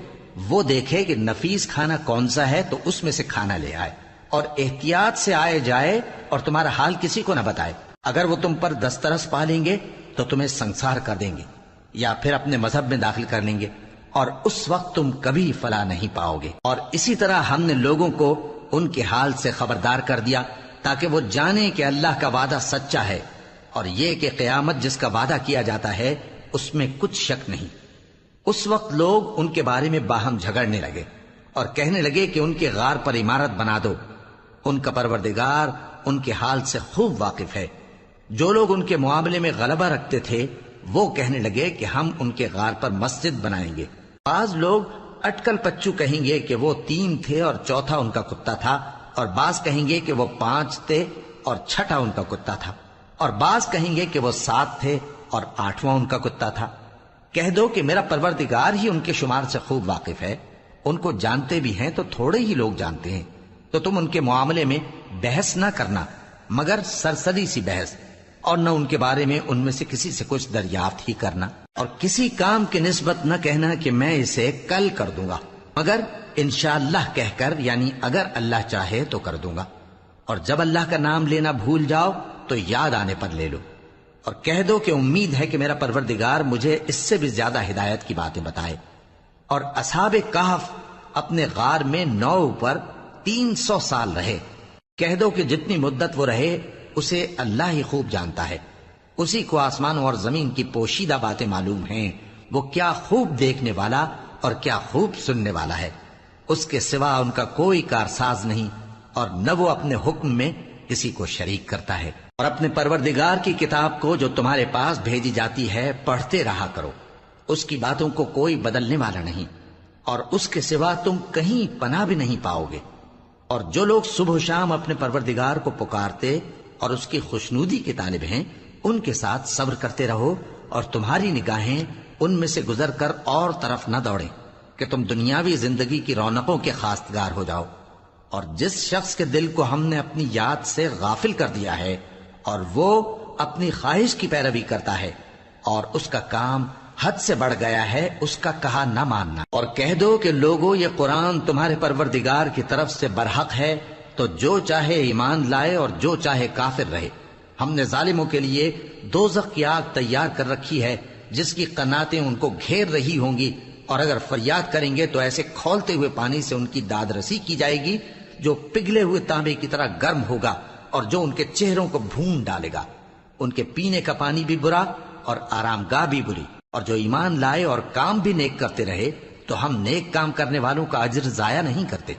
[SPEAKER 1] وہ دیکھے کہ نفیس کھانا کون سا ہے تو اس میں سے کھانا لے آئے، اور احتیاط سے آئے جائے اور تمہارا حال کسی کو نہ بتائے۔ اگر وہ تم پر دسترس پا لیں گے تو تمہیں سنسار کر دیں گے یا پھر اپنے مذہب میں داخل کر لیں گے، اور اس وقت تم کبھی فلاح نہیں پاؤ گے۔ اور اسی طرح ہم نے لوگوں کو ان کے حال سے خبردار کر دیا تاکہ وہ جانیں کہ اللہ کا وعدہ سچا ہے، اور یہ کہ قیامت جس کا وعدہ کیا جاتا ہے اس میں کچھ شک نہیں۔ اس وقت لوگ ان کے بارے میں باہم جھگڑنے لگے اور کہنے لگے کہ ان کے غار پر عمارت بنا دو۔ ان کا پروردگار ان کے حال سے خوب واقف ہے۔ جو لوگ ان کے معاملے میں غلبہ رکھتے تھے وہ کہنے لگے کہ ہم ان کے غار پر مسجد بنائیں گے۔ بعض لوگ اٹکل پچو کہیں گے کہ وہ 3 تھے اور چوتھا ان کا کتا تھا، اور بعض کہیں گے کہ وہ 5 تھے اور چھٹا ان کا کتا تھا، اور بعض کہیں گے کہ وہ 7 تھے اور 8واں ان کا کتا تھا۔ کہہ دو کہ میرا پروردگار ہی ان کے شمار سے خوب واقف ہے، ان کو جانتے بھی ہیں تو تھوڑے ہی لوگ جانتے ہیں، تو تم ان کے معاملے میں بحث نہ کرنا مگر سرسری سی بحث، اور نہ ان کے بارے میں ان میں سے کسی سے کچھ دریافت ہی کرنا، اور کسی کام کی نسبت نہ کہنا کہ میں اسے کل کر دوں گا، مگر انشاءاللہ کہہ کر، یعنی اگر اللہ چاہے تو کر دوں گا، اور جب اللہ کا نام لینا بھول جاؤ تو یاد آنے پر لے لو، اور کہہ دو کہ امید ہے کہ میرا پروردگار مجھے اس سے بھی زیادہ ہدایت کی باتیں بتائے۔ اور اصحاب کہف اپنے غار میں 9 پر 300 سال رہے۔ کہہ دو کہ جتنی مدت وہ رہے اسے اللہ ہی خوب جانتا ہے، اسی کو آسمانوں اور زمین کی پوشیدہ باتیں معلوم ہیں، وہ کیا خوب دیکھنے والا اور کیا خوب سننے والا ہے۔ اس کے سوا ان کا کوئی کارساز نہیں، اور نہ وہ اپنے حکم میں کسی کو شریک کرتا ہے۔ اور اپنے پروردگار کی کتاب کو جو تمہارے پاس بھیجی جاتی ہے پڑھتے رہا کرو، اس کی باتوں کو کوئی بدلنے والا نہیں، اور اس کے سوا تم کہیں پناہ بھی نہیں پاؤ گے۔ اور جو لوگ صبح و شام اپنے پروردگار کو پکارتے اور اس کی خوشنودی کے طالب ہیں، ان کے ساتھ صبر کرتے رہو، اور تمہاری نگاہیں ان میں سے گزر کر اور طرف نہ دوڑیں کہ تم دنیاوی زندگی کی رونقوں کے خواستگار ہو جاؤ۔ اور جس شخص کے دل کو ہم نے اپنی یاد سے غافل کر دیا ہے اور وہ اپنی خواہش کی پیروی کرتا ہے اور اس کا کام حد سے بڑھ گیا ہے، اس کا کہا نہ ماننا۔ اور کہہ دو کہ لوگو یہ قرآن تمہارے پروردگار کی طرف سے برحق ہے، تو جو چاہے ایمان لائے اور جو چاہے کافر رہے۔ ہم نے ظالموں کے لیے دوزخ کی آگ تیار کر رکھی ہے جس کی قناتیں ان کو گھیر رہی ہوں گی، اور اگر فریاد کریں گے تو ایسے کھولتے ہوئے پانی سے ان کی داد رسی کی جائے گی جو پگھلے ہوئے تانبے کی طرح گرم ہوگا اور جو ان کے چہروں کو بھون ڈالے گا۔ ان کے پینے کا پانی بھی برا اور آرام گاہ بھی بری۔ اور جو ایمان لائے اور کام بھی نیک کرتے رہے تو ہم نیک کام کرنے والوں کا اجر ضائع نہیں کرتے۔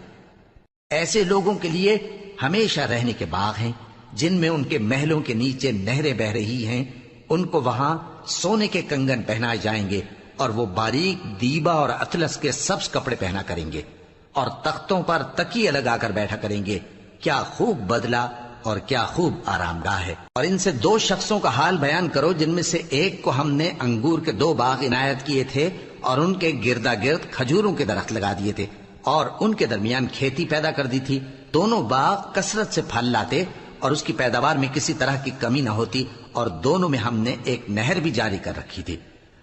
[SPEAKER 1] ایسے لوگوں کے لیے ہمیشہ رہنے کے باغ ہیں جن میں ان کے محلوں کے نیچے نہریں بہ رہی ہیں، ان کو وہاں سونے کے کنگن پہنائے جائیں گے، اور وہ باریک دیبا اور اطلس کے سبز کپڑے پہنا کریں گے، اور تختوں پر تکیے لگا کر بیٹھا کریں گے۔ کیا خوب بدلہ اور کیا خوب آرام گاہ ہے۔ اور ان سے 2 شخصوں کا حال بیان کرو جن میں سے ایک کو ہم نے انگور کے 2 باغ عنایت کیے تھے اور ان کے گردا گرد کھجوروں کے درخت لگا دیے تھے اور ان کے درمیان کھیتی پیدا کر دی تھی۔ دونوں باغ کثرت سے پھل لاتے اور اس کی پیداوار میں کسی طرح کی کمی نہ ہوتی، اور دونوں میں ہم نے ایک نہر بھی جاری کر رکھی تھی،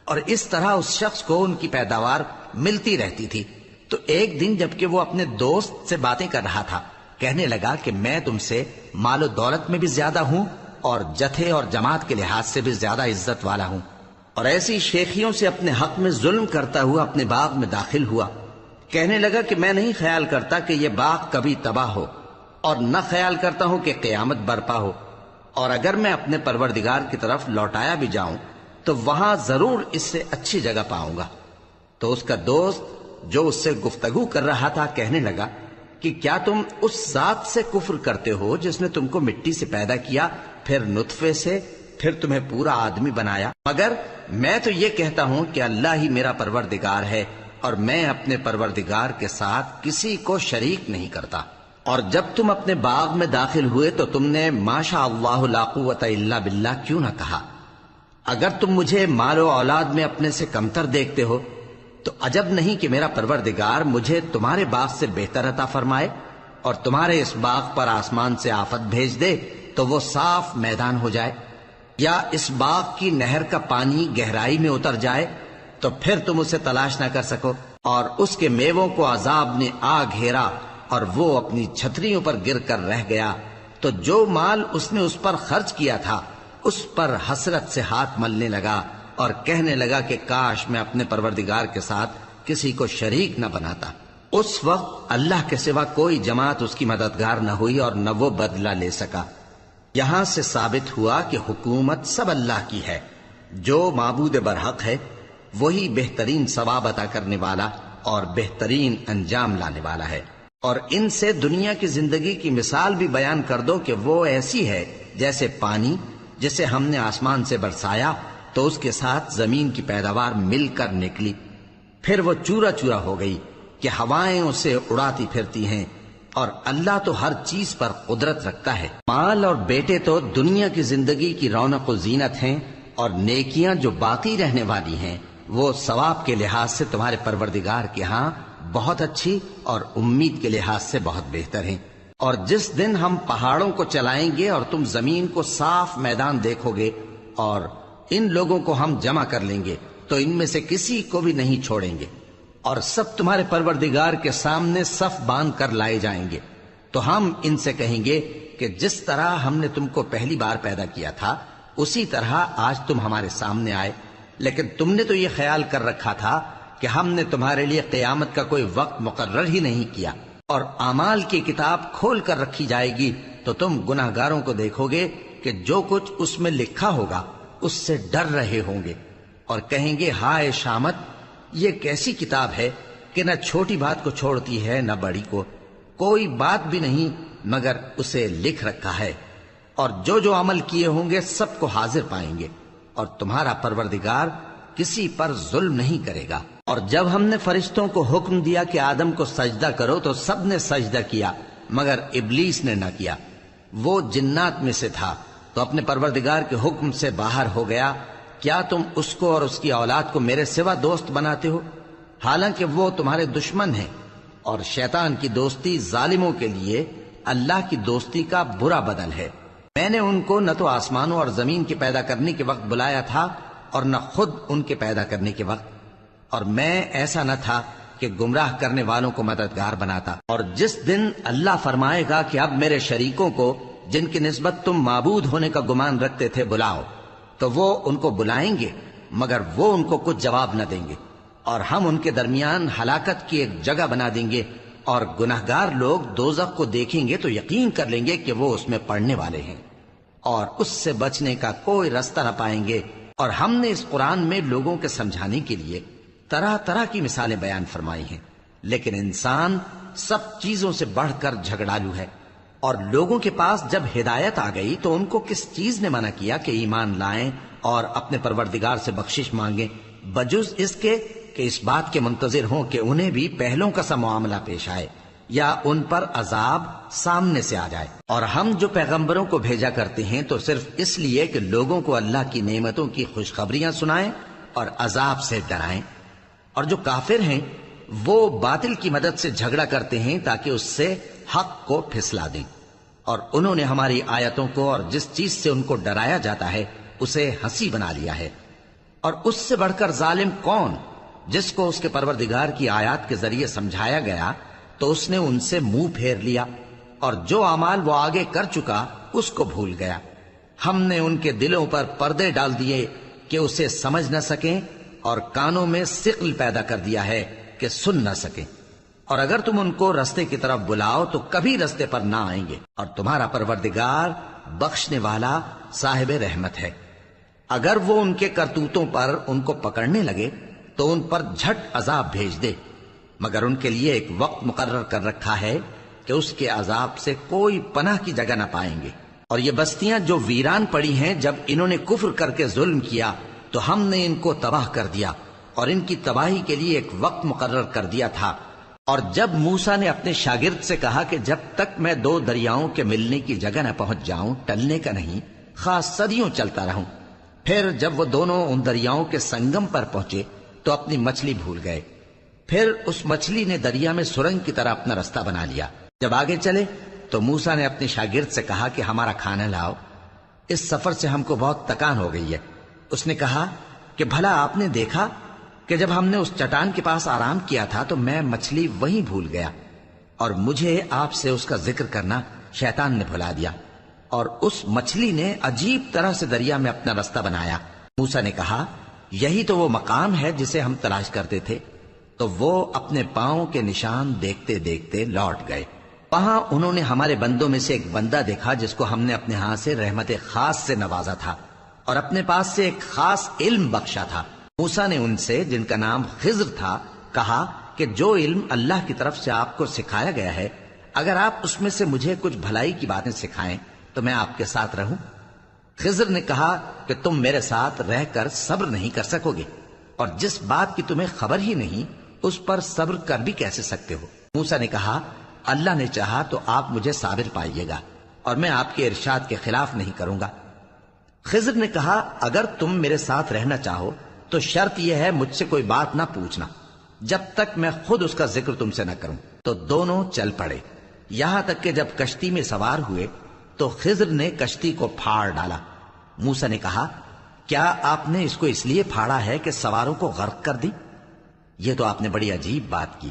[SPEAKER 1] اور اس طرح اس شخص کو ان کی پیداوار ملتی رہتی تھی۔ تو ایک دن جبکہ وہ اپنے دوست سے باتیں کر رہا تھا، کہنے لگا کہ میں تم سے مال و دولت میں بھی زیادہ ہوں اور جتھے اور جماعت کے لحاظ سے بھی زیادہ عزت والا ہوں، اور ایسی شیخیوں سے اپنے حق میں ظلم کرتا ہوا اپنے باغ میں داخل ہوا۔ کہنے لگا کہ میں نہیں خیال کرتا کہ یہ باغ کبھی تباہ ہو، اور نہ خیال کرتا ہوں کہ قیامت برپا ہو، اور اگر میں اپنے پروردگار کی طرف لوٹایا بھی جاؤں تو وہاں ضرور اس سے اچھی جگہ پاؤں گا۔ تو اس کا دوست جو اس سے گفتگو کر رہا تھا کہنے لگا کہ کیا تم اس ذات سے کفر کرتے ہو جس نے تم کو مٹی سے پیدا کیا، پھر نطفے سے، پھر تمہیں پورا آدمی بنایا؟ مگر میں تو یہ کہتا ہوں کہ اللہ ہی میرا پروردگار ہے، اور میں اپنے پروردگار کے ساتھ کسی کو شریک نہیں کرتا۔ اور جب تم اپنے باغ میں داخل ہوئے تو تم نے ما شاء اللہ لا قوت الا باللہ کیوں نہ کہا؟ اگر تم مجھے مال و اولاد میں اپنے سے کمتر دیکھتے ہو تو عجب نہیں کہ میرا پروردگار مجھے تمہارے باغ سے بہتر عطا فرمائے اور تمہارے اس باغ پر آسمان سے آفت بھیج دے تو وہ صاف میدان ہو جائے، یا اس باغ کی نہر کا پانی گہرائی میں اتر جائے تو پھر تم اسے تلاش نہ کر سکو، اور اس کے میووں کو عذاب نے آ گھیرا اور وہ اپنی چھتریوں پر گر کر رہ گیا، تو جو مال اس نے اس پر خرچ کیا تھا اس پر حسرت سے ہاتھ ملنے لگا اور کہنے لگا کہ کاش میں اپنے پروردگار کے ساتھ کسی کو شریک نہ بناتا۔ اس وقت اللہ کے سوا کوئی جماعت اس کی مددگار نہ ہوئی اور نہ وہ بدلہ لے سکا۔ یہاں سے ثابت ہوا کہ حکومت سب اللہ کی ہے، جو معبود برحق ہے وہی بہترین ثواب عطا کرنے والا اور بہترین انجام لانے والا ہے۔ اور ان سے دنیا کی زندگی کی مثال بھی بیان کر دو کہ وہ ایسی ہے جیسے پانی جسے ہم نے آسمان سے برسایا تو اس کے ساتھ زمین کی پیداوار مل کر نکلی، پھر وہ چورا چورا ہو گئی کہ ہوائیں اسے اڑاتی پھرتی ہیں، اور اللہ تو ہر چیز پر قدرت رکھتا ہے۔ مال اور بیٹے تو دنیا کی زندگی کی رونق و زینت ہیں، اور نیکیاں جو باقی رہنے والی ہیں وہ ثواب کے لحاظ سے تمہارے پروردگار کے ہاں بہت اچھی اور امید کے لحاظ سے بہت بہتر ہیں۔ اور جس دن ہم پہاڑوں کو چلائیں گے اور تم زمین کو صاف میدان دیکھو گے اور ان لوگوں کو ہم جمع کر لیں گے تو ان میں سے کسی کو بھی نہیں چھوڑیں گے، اور سب تمہارے پروردگار کے سامنے صف باندھ کر لائے جائیں گے، تو ہم ان سے کہیں گے کہ جس طرح ہم نے تم کو پہلی بار پیدا کیا تھا اسی طرح آج تم ہمارے سامنے آئے، لیکن تم نے تو یہ خیال کر رکھا تھا کہ ہم نے تمہارے لیے قیامت کا کوئی وقت مقرر ہی نہیں کیا، اور اعمال کی کتاب کھول کر رکھی جائے گی تو تم گناہگاروں کو دیکھو گے کہ جو کچھ اس میں لکھا ہوگا اس سے ڈر رہے ہوں گے، اور کہیں گے ہائے شامت، یہ کیسی کتاب ہے کہ نہ چھوٹی بات کو چھوڑتی ہے نہ بڑی کو، کوئی بات بھی نہیں مگر اسے لکھ رکھا ہے، اور جو جو عمل کیے ہوں گے سب کو حاضر پائیں گے، اور تمہارا پروردگار کسی پر ظلم نہیں کرے گا۔ اور جب ہم نے فرشتوں کو حکم دیا کہ آدم کو سجدہ کرو تو سب نے سجدہ کیا مگر ابلیس نے نہ کیا، وہ جنات میں سے تھا تو اپنے پروردگار کے حکم سے باہر ہو گیا۔ کیا تم اس کو اور اس کی اولاد کو میرے سوا دوست بناتے ہو، حالانکہ وہ تمہارے دشمن ہیں، اور شیطان کی دوستی ظالموں کے لیے اللہ کی دوستی کا برا بدل ہے۔ میں نے ان کو نہ تو آسمانوں اور زمین کے پیدا کرنے کے وقت بلایا تھا اور نہ خود ان کے پیدا کرنے کے وقت، اور میں ایسا نہ تھا کہ گمراہ کرنے والوں کو مددگار بناتا۔ اور جس دن اللہ فرمائے گا کہ اب میرے شریکوں کو جن کی نسبت تم معبود ہونے کا گمان رکھتے تھے بلاؤ، تو وہ ان کو بلائیں گے مگر وہ ان کو کچھ جواب نہ دیں گے، اور ہم ان کے درمیان ہلاکت کی ایک جگہ بنا دیں گے، اور گناہگار لوگ دوزخ کو دیکھیں گے تو یقین کر لیں گے کہ وہ اس میں پڑنے والے ہیں، اور اس سے بچنے کا کوئی راستہ نہ پائیں گے۔ اور ہم نے اس قرآن میں لوگوں کے سمجھانے کے لیے طرح طرح کی مثالیں بیان فرمائی ہیں، لیکن انسان سب چیزوں سے بڑھ کر جھگڑالو ہے، اور لوگوں کے پاس جب ہدایت آ گئی تو ان کو کس چیز نے منع کیا کہ ایمان لائیں اور اپنے پروردگار سے بخشش مانگیں، بجز اس کے کہ اس بات کے منتظر ہوں کہ انہیں بھی پہلوں کا سا معاملہ پیش آئے یا ان پر عذاب سامنے سے آ جائے۔ اور ہم جو پیغمبروں کو بھیجا کرتے ہیں تو صرف اس لیے کہ لوگوں کو اللہ کی نعمتوں کی خوشخبریاں سنائیں اور عذاب سے ڈرائیں، اور جو کافر ہیں وہ باطل کی مدد سے جھگڑا کرتے ہیں تاکہ اس سے حق کو پھسلا دیں، اور انہوں نے ہماری آیتوں کو اور جس چیز سے ان کو ڈرایا جاتا ہے اسے ہنسی بنا لیا ہے۔ اور اس سے بڑھ کر ظالم کون، جس کو اس کے پروردگار کی آیات کے ذریعے سمجھایا گیا تو اس نے ان سے منہ پھیر لیا، اور جو اعمال وہ آگے کر چکا اس کو بھول گیا۔ ہم نے ان کے دلوں پر پردے ڈال دیے کہ اسے سمجھ نہ سکیں، اور کانوں میں ثقل پیدا کر دیا ہے کہ سن نہ سکیں، اور اگر تم ان کو رستے کی طرف بلاؤ تو کبھی رستے پر نہ آئیں گے، اور تمہارا پروردگار بخشنے والا صاحب رحمت ہے۔ اگر وہ ان کے کرتوتوں پر ان کو پکڑنے لگے تو ان پر جھٹ عذاب بھیج دے، مگر ان کے لیے ایک وقت مقرر کر رکھا ہے کہ اس کے عذاب سے کوئی پناہ کی جگہ نہ پائیں گے۔ اور یہ بستیاں جو ویران پڑی ہیں، جب انہوں نے کفر کر کے ظلم کیا تو ہم نے ان کو تباہ کر دیا، اور ان کی تباہی کے لیے ایک وقت مقرر کر دیا تھا۔ اور جب موسیٰ نے اپنے شاگرد سے کہا کہ جب تک میں دو دریاؤں کے ملنے کی جگہ نہ پہنچ جاؤں ٹلنے کا نہیں، خاص صدیوں چلتا رہوں، پھر جب وہ دونوں ان دریاؤں کے سنگم پر پہنچے تو اپنی مچھلی بھول گئے، پھر اس مچھلی نے دریا میں سرنگ کی طرح اپنا رستہ بنا لیا۔ جب آگے چلے تو موسیٰ نے اپنے شاگرد سے کہا کہ ہمارا کھانا لاؤ، اس سفر سے ہم کو بہت تکان ہو گئی ہے۔ اس نے کہا کہ بھلا آپ نے دیکھا کہ جب ہم نے اس چٹان کے پاس آرام کیا تھا تو میں مچھلی وہیں بھول گیا، اور مجھے آپ سے اس کا ذکر کرنا شیطان نے بھلا دیا، اور اس مچھلی نے عجیب طرح سے دریا میں اپنا رستہ بنایا۔ موسیٰ نے کہا یہی تو وہ مقام ہے جسے ہم تلاش کرتے تھے۔ تو وہ اپنے پاؤں کے نشان دیکھتے دیکھتے لوٹ گئے۔ وہاں انہوں نے ہمارے بندوں میں سے ایک بندہ دیکھا جس کو ہم نے اپنے ہاں سے رحمت خاص سے نوازا تھا اور اپنے پاس سے ایک خاص علم بخشا تھا۔ موسیٰ نے ان سے جن کا نام خضر تھا کہا کہ جو علم اللہ کی طرف سے آپ کو سکھایا گیا ہے، اگر آپ اس میں سے مجھے کچھ بھلائی کی باتیں سکھائیں تو میں آپ کے ساتھ رہوں۔ خضر نے کہا کہ تم میرے ساتھ رہ کر صبر نہیں کر سکو گے، اور جس بات کی تمہیں خبر ہی نہیں اس پر صبر کر بھی کیسے سکتے ہو؟ موسیٰ نے کہا اللہ نے چاہا تو آپ مجھے صابر پائیے گا، اور میں آپ کے ارشاد کے خلاف نہیں کروں گا۔ خضر نے کہا اگر تم میرے ساتھ رہنا چاہو تو شرط یہ ہے مجھ سے کوئی بات نہ پوچھنا جب تک میں خود اس کا ذکر تم سے نہ کروں۔ تو دونوں چل پڑے، یہاں تک کہ جب کشتی میں سوار ہوئے تو خضر نے کشتی کو پھاڑ ڈالا۔ موسیٰ نے کہا کیا آپ نے اس کو اس لیے پھاڑا ہے کہ سواروں کو غرق کر دی؟ یہ تو آپ نے بڑی عجیب بات کی۔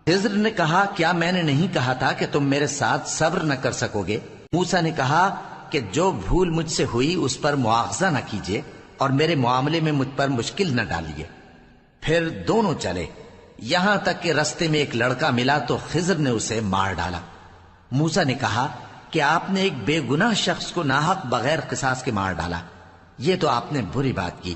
[SPEAKER 1] خضر نے کہا کیا میں نے نہیں کہا تھا کہ تم میرے ساتھ صبر نہ کر سکو گے؟ موسیٰ نے کہا کہ جو بھول مجھ سے ہوئی اس پر مواخذہ نہ کیجیے اور میرے معاملے میں مجھ پر مشکل نہ ڈالیے۔ پھر دونوں چلے، یہاں تک کہ رستے میں ایک لڑکا ملا تو خضر نے اسے مار ڈالا۔ موسیٰ نے کہا کہ آپ نے ایک بے گناہ شخص کو ناحق بغیر قصاص کے مار ڈالا، یہ تو آپ نے بری بات کی۔